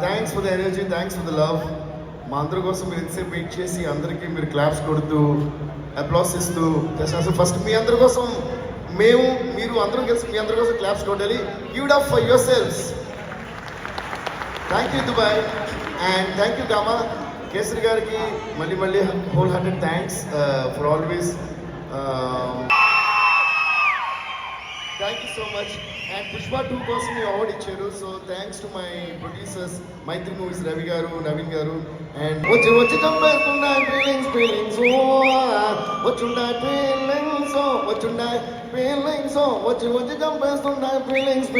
Thanks for the energy, thanks for the love. మా అందరి కోసం మీరు ఎంతసేపు వెయిట్ చేసి అందరికీ మీరు క్లాప్స్ కొడుతూ అప్లాస్ ఇస్తూ చేసిన ఫస్ట్ మీ అందరి కోసం మీరు అందరూ కలిసి మీ అందరి కోసం క్లాప్స్ కొట్టాలి. Give it up for yourselves. Thank you Dubai and thank you Gama. Kesari గారికి మళ్ళీ whole hearted thanks for always. Thank you so much. And Pushpa 2 కోసం మీ అవార్డు ఇచ్చారు. So thanks to my producers Mythri Movies Ravi గారు, నవీన్ గారు. And వచ్చి చంపేస్తున్నా feelings వచ్చుండా feelings వచ్చి చంపేస్తున్నా feelings.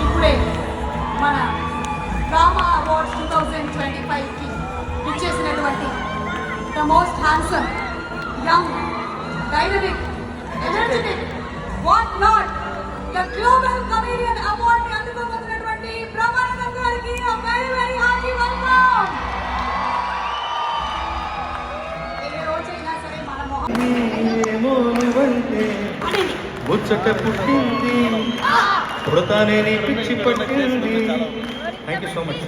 ఇప్పుడే మన డ్రామా అవార్డ్స్ 2025కి ఇచ్చేసినటువంటి the most handsome, young, dynamic, energetic, what not, the global comedian award ని అందుకోబోతున్నటువంటి బ్రహ్మానందం గారికి వెరీ వెరీ హార్టీ వెల్కమ్. ఏ రోజైనా సరే మన ముచ్చట పుట్టింది పుడతానే నీ పిచ్చి పట్టింది. Thank you so much.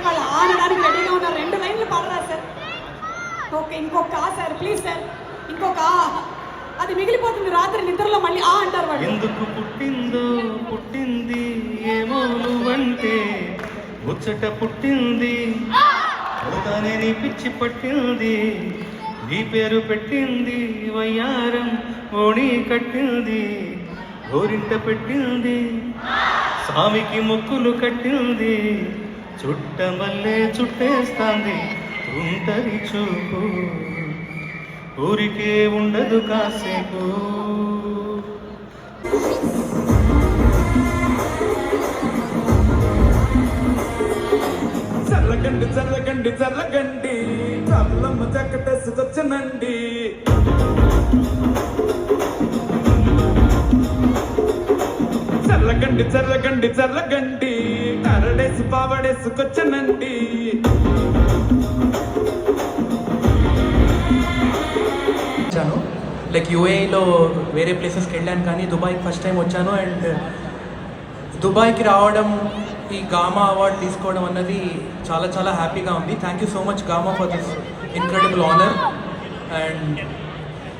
వాళ్ళు ఆనడానికి రెడీగా ఉన్నారు. 2 లైన్లు పాడరా సార్? ఓకే, ఇంకొక సార్ ప్లీజ్ సార్, ఇంకొక అది మిగిలిపోతుంది రాత్రి నిద్రలో మళ్ళీ అంటారు వాళ్ళు. ఎందుకు పుట్టింది ఏమో నువ్వంటే ముచ్చట పుట్టింది పుడతానే నీ పిచ్చి పట్టింది. నీ పేరు పెట్టింది వయ్యారం ఓణి కట్టింది. గోరింట పెట్టింది స్వామికి మొక్కులు కట్టింది. చుట్టమల్లే చుట్టేస్తాంది తుంటరి చూపు. ఊరికే ఉండదు కాసేపు. చల్లగండి చల్లమ్మ చక్కటేసుకొచ్చనండి. చల్లగండి కరడేసి పావడేసుకొచ్చనండి. లైక్ యూఏఈలో వేరే ప్లేసెస్కి వెళ్ళాను కానీ దుబాయ్కి ఫస్ట్ టైం వచ్చాను. అండ్ దుబాయ్కి రావడం, ఈ గామా అవార్డ్ తీసుకోవడం అన్నది చాలా చాలా హ్యాపీగా ఉంది. Thank you so much Gama for this incredible honour. And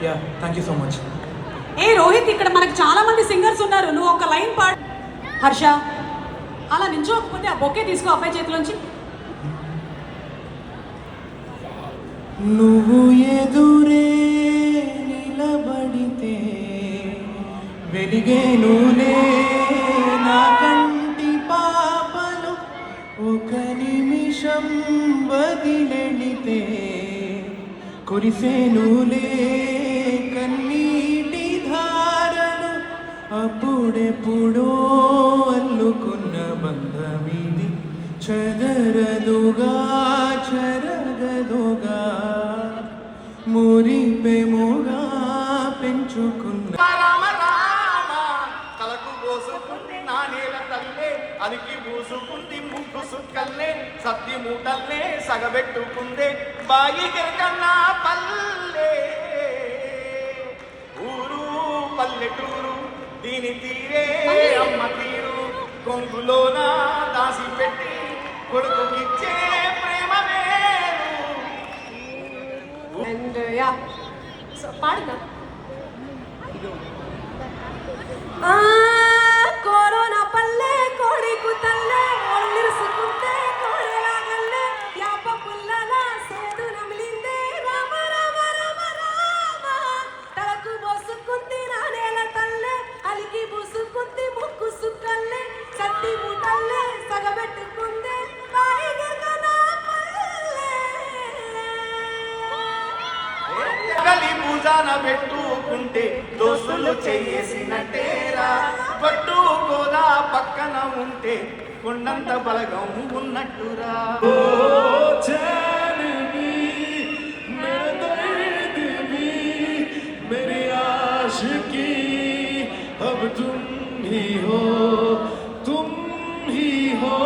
yeah, thank you so much. ఏ రోహిత్, ఇక్కడ మనకు చాలా మంది సింగర్స్ ఉన్నారు, నువ్వు ఒక లైన్ పాడు. హర్ష, అలా నించోకపోతే ఆ బొకే తీసుకో అబ్బాయి చేతిలోంచి. నువ్వు ఎదురే నిలబడితే వెలిగేనులే నా కంటి పాపలు. ఒక నిమిషం వదిలెళితే కురిసేనులే కన్నీటి ధారలు. అప్పుడెప్పుడో అల్లుకున్న బంధమిది చెదరదుగా మురిపెముగా పెంచుకున్న కలకు పోసుకుంది నా నేల తల్లే, అలికి పూసుకుంది ముగ్గు సుక్కల్లే, సత్తి మూటల్లే సగబెట్టుకుందే బాయి గిరకన్నా పల్లె. ఊరు పల్లెటూరు దీని తీరే అమ్మ తీరు. కొంగులోన దాసి పెట్టి కొడుకుకిచ్చే ప్రేమ వేరు. And yeah, పాడుగా. కోరోనా పల్లె కోడికు తల్లే ఒళ్ళిరుసుకుంటే కోడెలాగల్లే యాప పుల్లల సేదు నమిలిందే రామ రామ రామ రామ. తలకు బోసుకుంది నా నేల తల్లే, అలికి బూసుకుంది ముక్కు సుక్కల్లే, సత్తి మూటల్లే సగబెట్టుకుందే బాయి గిరకనా పల్లె. గలి పూజాన పెట్టుకుంటే దోస్తులు చేసినట్టేరా. పట్టుకోదా పక్కన ఉంటే కొండంత బలగం ఉన్నట్టురా. मेरी आशिकी अब तुम ही हो, तुम ही हो.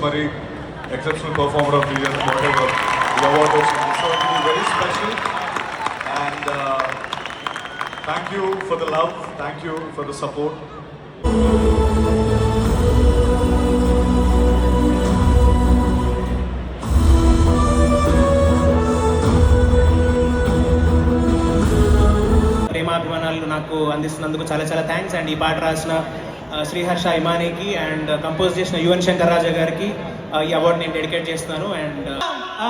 Murray, exceptional performer of the year, whatever the award was. So it will be very special. And thank you for the love, thank you for the support. ప్రేమాభిమానాలు నాకు అందిస్తున్నందుకు చాలా చాలా థ్యాంక్స్. అండ్ ఈ పాట రాసిన శ్రీహర్ష ఇమానీకి అండ్ కంపోజ్ చేసిన యువన్ శంకర్ రాజా గారికి ఈ అవార్డు నేను డెడికేట్ చేస్తున్నాను. అండ్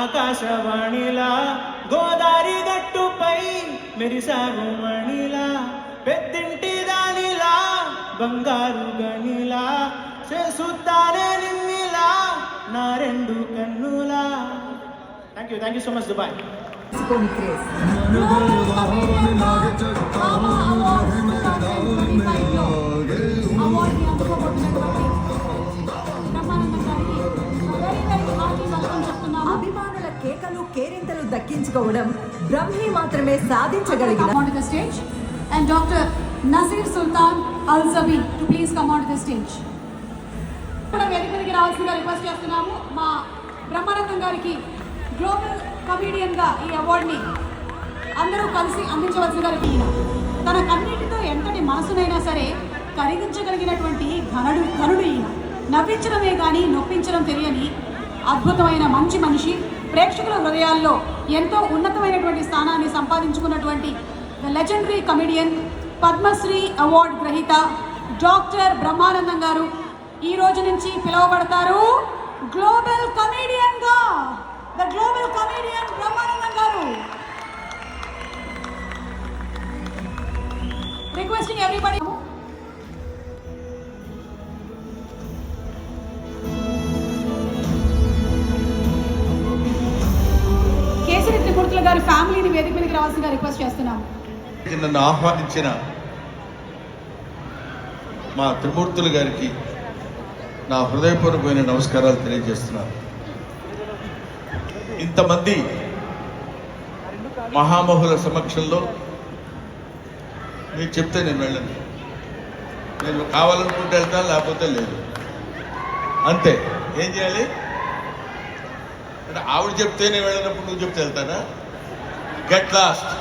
ఆకాశవాణిలా గోదావరి గట్టుపై మెరిసాగు మణిలా పెద్దింటి దానిలా బంగారు గనిలా చేసుతానే నిమ్మిలా నా రెండు కన్నులా. Thank you so much Dubai. అభిమానుల కేకలు కేరింతలు దక్కించుకోవడం బ్రహ్మి మాత్రమే సాధించగలిగిన. Come onto the stage and Dr. Nazir Sultan Al-Zabi to please come onto the stage. కూడా వేదికకి రావాల్సిందిగా రిక్వెస్ట్ చేస్తున్నాము. మా బ్రహ్మానందం గారికి గ్లోబల్ కమీడియన్గా ఈ అవార్డుని అందరూ కలిసి అందించవలసిందిగా తన కన్నిటితో ఎంతటి మనసునైనా సరే కరిగించగలిగినటువంటి ఘనుడు ఈయన. నవ్వించడమే కానీ నొప్పించడం తెలియని అద్భుతమైన మంచి మనిషి. ప్రేక్షకుల హృదయాల్లో ఎంతో ఉన్నతమైనటువంటి స్థానాన్ని సంపాదించుకున్నటువంటి the legendary comedian, Padmashri award గ్రహీత డాక్టర్ బ్రహ్మానందం గారు ఈ రోజు నుంచి పిలువబడతారు గ్లోబల్ కమెడియన్గా. The global comedian Brahmanandam garu. Requesting everybody. Kesari త్రిమూర్తుల గారి ఫ్యామిలీని వేదిక మీదకి రావాల్సిందిగా రిక్వెస్ట్ చేస్తున్నాము. నన్ను ఆహ్వానించిన మా త్రిమూర్తులు గారికి నా హృదయపూర్వకమైన నమస్కారాలు తెలియజేస్తున్నాను. ఇంతమంది మహామహుల సమక్షంలో మీరు చెప్తే నేను వెళ్ళను. నేను కావాలనుకుంటే వెళ్తాను, లేకపోతే లేదు, అంతే. ఏం చేయాలి అంటే ఆవిడ చెప్తే నేను వెళ్ళినప్పుడు నువ్వు చెప్తే వెళ్తానా? Get lost.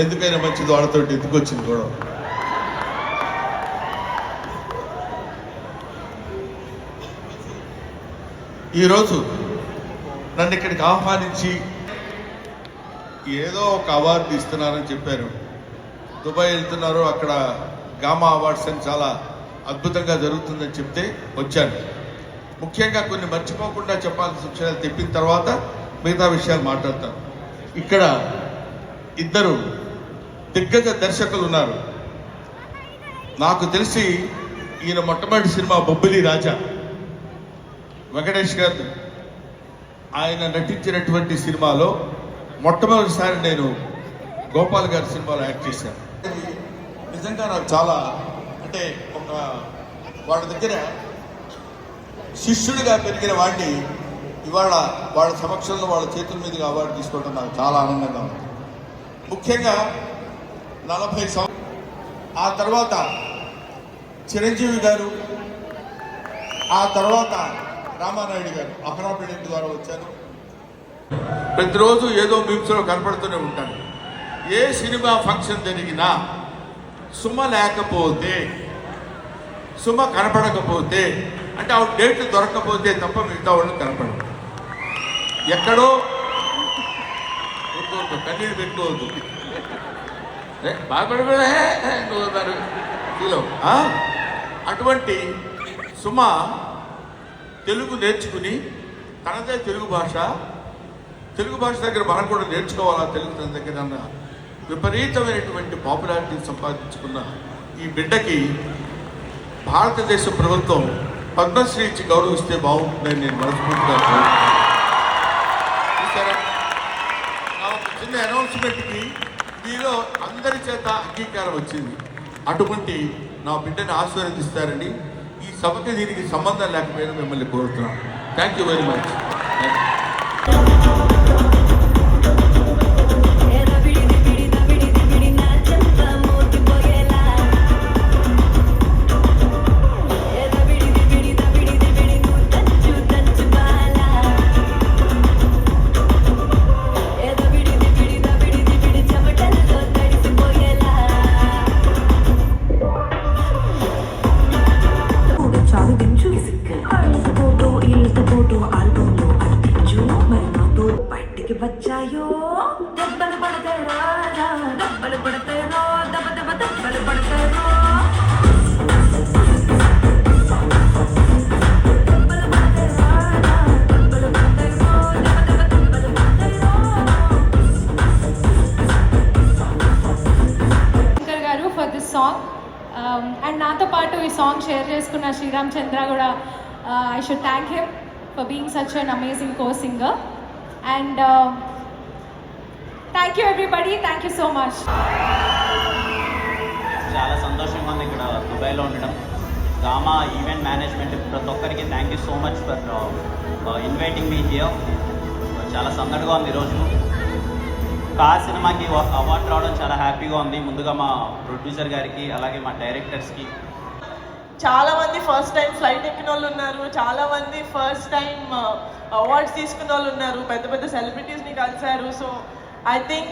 ఎందుకైనా మంచిది వాళ్ళతో ఎందుకు వచ్చింది గొడవ. ఈరోజు నన్ను ఇక్కడికి ఆహ్వానించి ఏదో ఒక అవార్డు ఇస్తున్నారని చెప్పారు. దుబాయ్ వెళ్తున్నారు, అక్కడ గామా అవార్డ్స్ అని చాలా అద్భుతంగా జరుగుతుందని చెప్తే వచ్చాను. ముఖ్యంగా కొన్ని మర్చిపోకుండా చెప్పాల్సిన విషయాలు చెప్పిన తర్వాత మిగతా విషయాలు మాట్లాడతాను. ఇక్కడ ఇద్దరు దిగ్గజ దర్శకులు ఉన్నారు. నాకు తెలిసి ఈయన మొట్టమొదటి సినిమా బొబ్బిలి రాజా, వెంకటేష్ గారు ఆయన నటించినటువంటి సినిమాలో మొట్టమొదటిసారి నేను గోపాల్ గారి సినిమాలో యాక్ట్ చేశాను. నిజంగా నాకు చాలా అంటే ఒక వాళ్ళ దగ్గర శిష్యుడిగా పెరిగిన వాడిని ఇవాళ వాళ్ళ సమక్షంలో వాళ్ళ చేతుల మీదుగా అవార్డు తీసుకోవడం నాకు చాలా ఆనందంగా ఉంది. ముఖ్యంగా 40 సంవత్సరాలు ఆ తర్వాత చిరంజీవి గారు, ఆ తర్వాత రామానాయుడు గారు అహరాపేట ద్వారా వచ్చారు. ప్రతిరోజు ఏదో మీమ్స్లో కనపడుతూనే ఉంటాను. ఏ సినిమా ఫంక్షన్ జరిగినా సుమ లేకపోతే, సుమ కనపడకపోతే అంటే ఆ డేట్ దొరకకపోతే తప్ప మిగతా వాళ్ళు కనపడదు. ఎక్కడో కన్నీళ్ళు పెట్టుకోవద్దు, బాధపడిపోతారు ఫీలో. అటువంటి సుమ తెలుగు నేర్చుకుని తనదే తెలుగు భాష దగ్గర మనం కూడా నేర్చుకోవాలా, తెలుగు తన దగ్గర అన్న విపరీతమైనటువంటి పాపులారిటీ సంపాదించుకున్న ఈ బిడ్డకి భారతదేశ ప్రభుత్వం పద్మశ్రీ ఇచ్చి గౌరవిస్తే బాగుంటుందని నేను మనస్ఫూర్తిగా చూసారా. నా ఒక చిన్న అనౌన్స్మెంట్కి మీలో అందరి చేత అంగీకారం వచ్చింది. అటువంటి నా బిడ్డని ఆశీర్వదిస్తారని ఈ సభకి దీనికి సంబంధం లేకపోయినా మిమ్మల్ని కోరుతున్నాను. Thank you very much. Song and నాతో పాటు ఈ సాంగ్ షేర్ చేసుకున్న శ్రీరామ్ చంద్ర కూడా I should thank him for being such an amazing co singer and thank you everybody thank you so much. చాలా సంతోషంగా ఉంది ఇక్కడ దుబాయ్లో ఉండడం. గామా ఈవెంట్ మేనేజ్మెంట్ ప్రతి ఒక్కరికి thank you so much for inviting me here. చాలా సందడిగా ఉంది ఈరోజు. కా సినిమాకి అవార్డు రావడం చాలా హ్యాపీగా ఉంది. ముందుగా మా ప్రొడ్యూసర్ గారికి అలాగే మా డైరెక్టర్స్కి. చాలా మంది ఫస్ట్ టైం ఫ్లైట్ ఎక్కిన వాళ్ళు ఉన్నారు, చాలా మంది ఫస్ట్ టైం అవార్డ్స్ తీసుకున్న వాళ్ళు ఉన్నారు, పెద్ద పెద్ద సెలబ్రిటీస్ని కలిశారు. So I think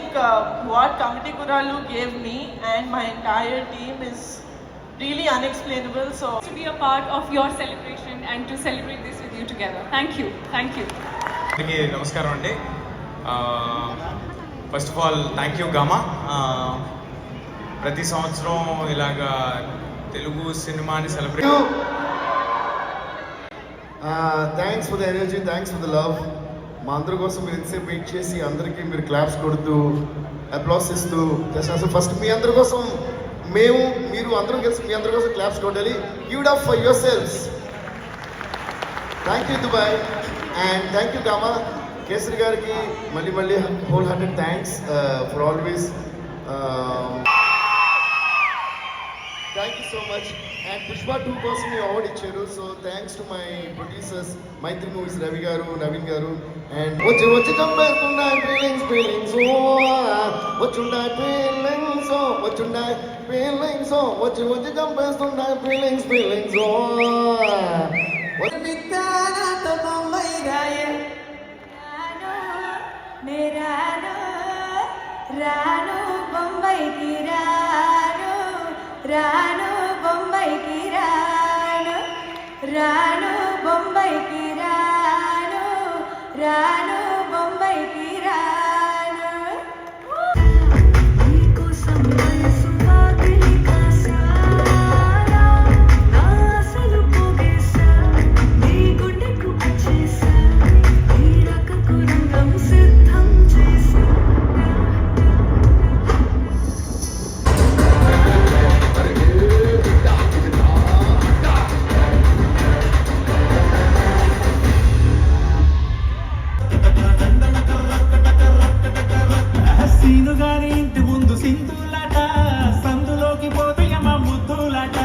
what Committee Kuralu gave me and my entire team is really unexplainable. So To be a part of your celebration and to celebrate this with you together. Thank you. Thank you. అందరికీ నమస్కారం అండి. First of all thank you gamma. ప్రతి సంవత్సరం ఇలాగా తెలుగు సినిమాని celebrate. Thanks for the energy, thanks for the love. మా అందరి కోసం మీరు ఎంతసేపు వెయిట్ చేసి అందరికీ మీరు క్లాప్స్ కొడుతూ అప్లాస్ ఇస్తూ చేస్తున్నారు. ఫస్ట్ మీ అందరి కోసం మీరు అందరూ కలిసి మీ అందరి కోసం క్లాప్స్ కొట్టాలి. Give it up for yourselves. Thank you Dubai and thank you Gama. Kesari గారికి మళ్ళీ whole hearted thanks for always. Thank you so much. And Pushpa 2 కోసం మీ అవార్డు ఇచ్చారు. So thanks to my producers Mythri Movies Ravi గారు, నవీన్ గారు. And వచ్చి కంపేస్తున్నాయి feelings వచ్చుంటాయి వచ్చి కంపేస్తున్నాయి feelings రాను బొంబాయికి రాను బొంబాయికి రాను బొంబాయికి రాను బొంబాయికి నీకోసం మనసు వాకిలి కాసారా నా ఆశలు పోగేసా నీ గుండెకు వచ్చేసా ఈ రకకు రంగం సిద్ధం చేసా. సీనుగాని ఇంటి ముందు సింధులాట, సందులోకి పోతయమ్మ ముద్దులాట.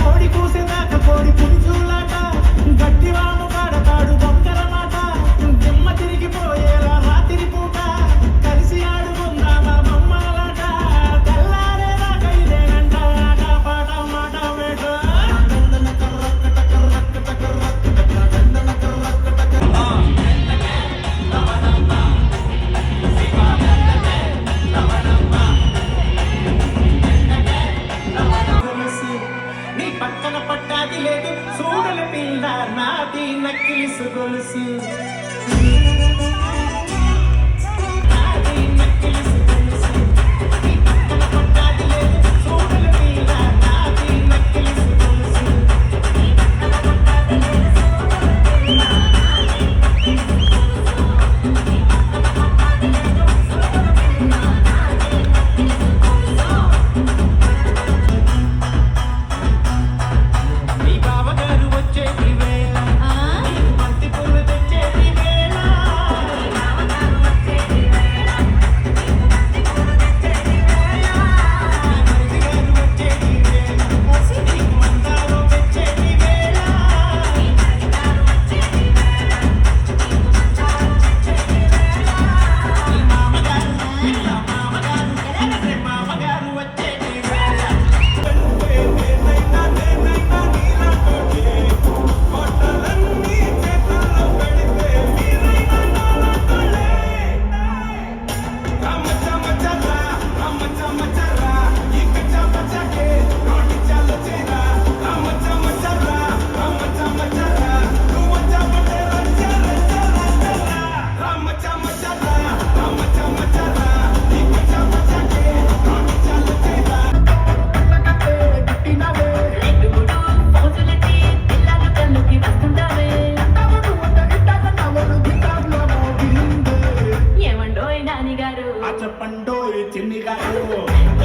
కోడి కూసేదాకా కోడి పుంజులాట, గట్టివాము కాడతాడు బొంకరమాట. దిమ్మ తిరిగిపోయేలా రాత్రి పూట కలిసి ఆడుకుందామా బొమ్మలాట. తెల్లారేదాకా ఇదేనంట ఆట పాట మాట వేట. నీ పక్కన పట్టాది లేదు చూడల పిల్ల నాది నక్కిలిసు గొలుసు. నాది నక్కిలిసు గొలుసు. నీ పక్కన పట్టాది లేదు చూడల పిల్ల నాది నక్కిలిసు గొలుసు. నీ బావగారు వచ్చేటి వేళ నీ బంతి పూలు తెచ్చేటి చెప్పండో చిన్ని గారు